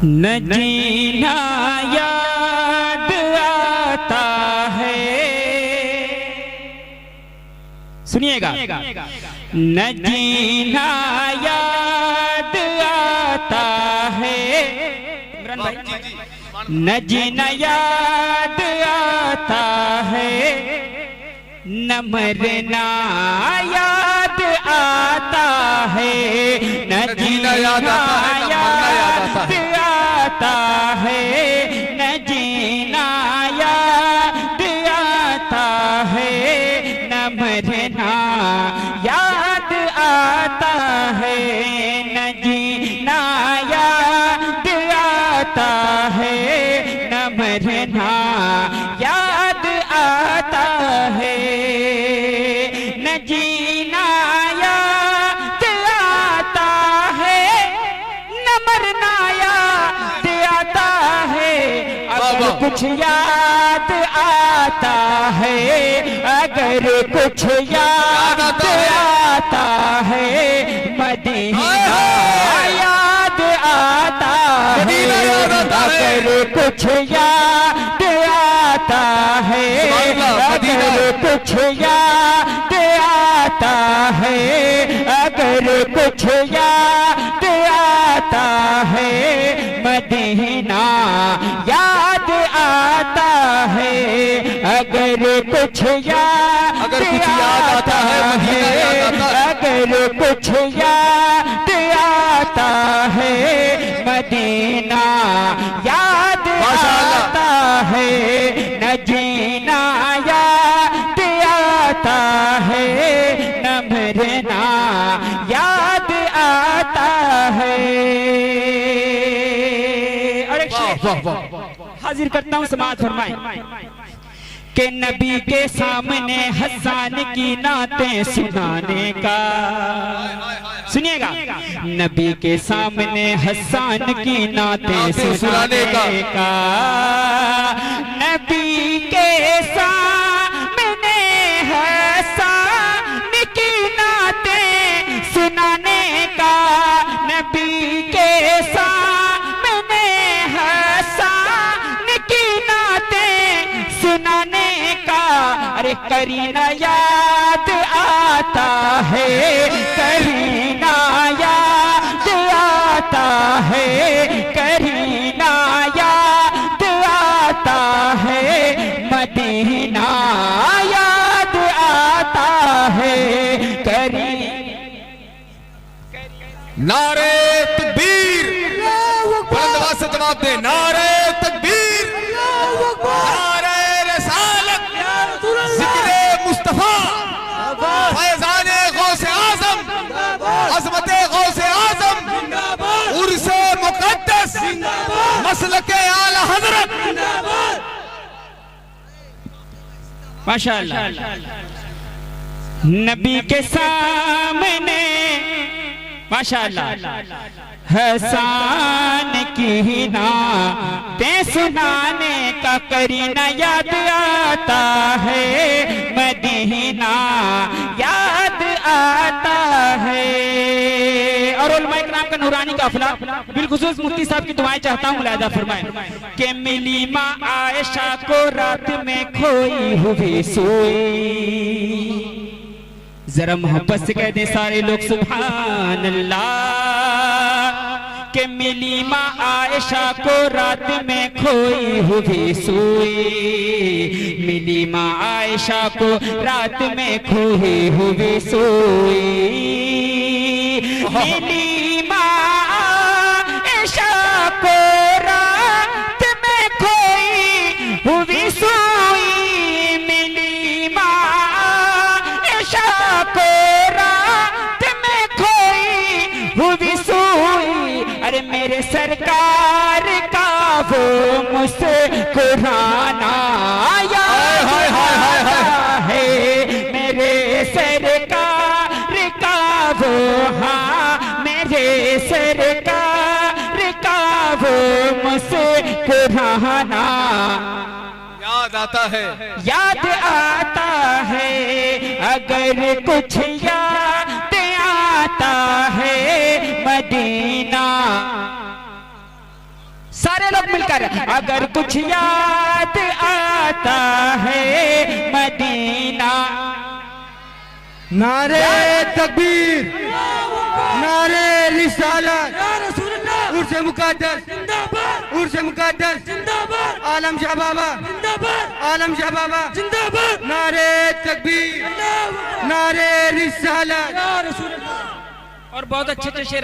न जीना याद आता है, सुनिएगा, न जीना याद आता है, इमरान भाई, न जीना याद आता है, न मरना याद आता है, न जीना याद आता है, न जीना याद आता है, न मरना याद आता है, न जीना याद आता है, न मरना याद आता है, न जीना याद आता है, न मरना याद आता है, अगर कुछ याद आता है, अगर कुछ याद आता है, मदीना याद आता है, अगर कुछ याद आता है, अगर कुछ याद आता है, अगर कुछ याद आता है, मदीना याद आता है, अगर कुछ याद आता है, अगर कुछ याद आता है, मदीना याद आता है, न जीना याद आता है, न मरना याद आता है। और एक शेर हाजिर करता हूं, समाज फरमाए कि नबी के सामने हसन की नातें सुनाने का, सुनिएगा, नबी के सामने हसन की नातें सुनाने का, नबी के सामने हसन की नातें सुनाने का, नबी के सामने हसन की नातें सुनाने का, अरे करीना याद आता है, करीना याद आता है, करीना याद आता है, मदीना याद आता है, नारे तकबीर, बुलंद आवाज से जवाब दे, नारे तकबीर, नारे रिसालत, जिक्रे मुस्तफा, फैजाने गौसे आजम, अज़मते गौसे आजम, उर्से मुक़द्दस, मसलके आला हज़रत, माशाअल्लाह। नबी के सामने माशाअल्लाह हसन की नातें सुनाने का, करीना याद आता है, मदीना याद आता है। और उलमाए किराम का नूरानी काफिला बिलखुसूस मुफ्ती साहब की दुआएं चाहता हूँ, मुलाहिजा फरमाएं कि मिली माँ आयशा को रात में खोई हुई सोई, जरा मोहब्बत से कह दे सारे लोग सुभान अल्लाह, के मिली माँ आयशा को रात में खोई हुई सोई, मिली माँ आयशा को रात में खोई हुई सोई, मिली माँ आयशा को रात में खोई हुई सोई, मिली माँ आयशा को रात में खोई हुई सोई, अरे मेरे सरकार का वो मुस्कुराना याद आता है, मेरे सरकार का वो, हाँ मेरे सरकार का वो मुस्कुराना याद आता है, याद आता है, अगर कुछ याद आता है, मदीना लोग मिलकर अगर कुछ याद आता है मदीना। नारे तकबीर, नारे रिसालत, उर्स मुक़द्दस, उर्स मुक़द्दस, आलम शाह बाबा, आलम शाह बाबा, नारे तकबीर, नारे रिसालत। और बहुत अच्छे शेर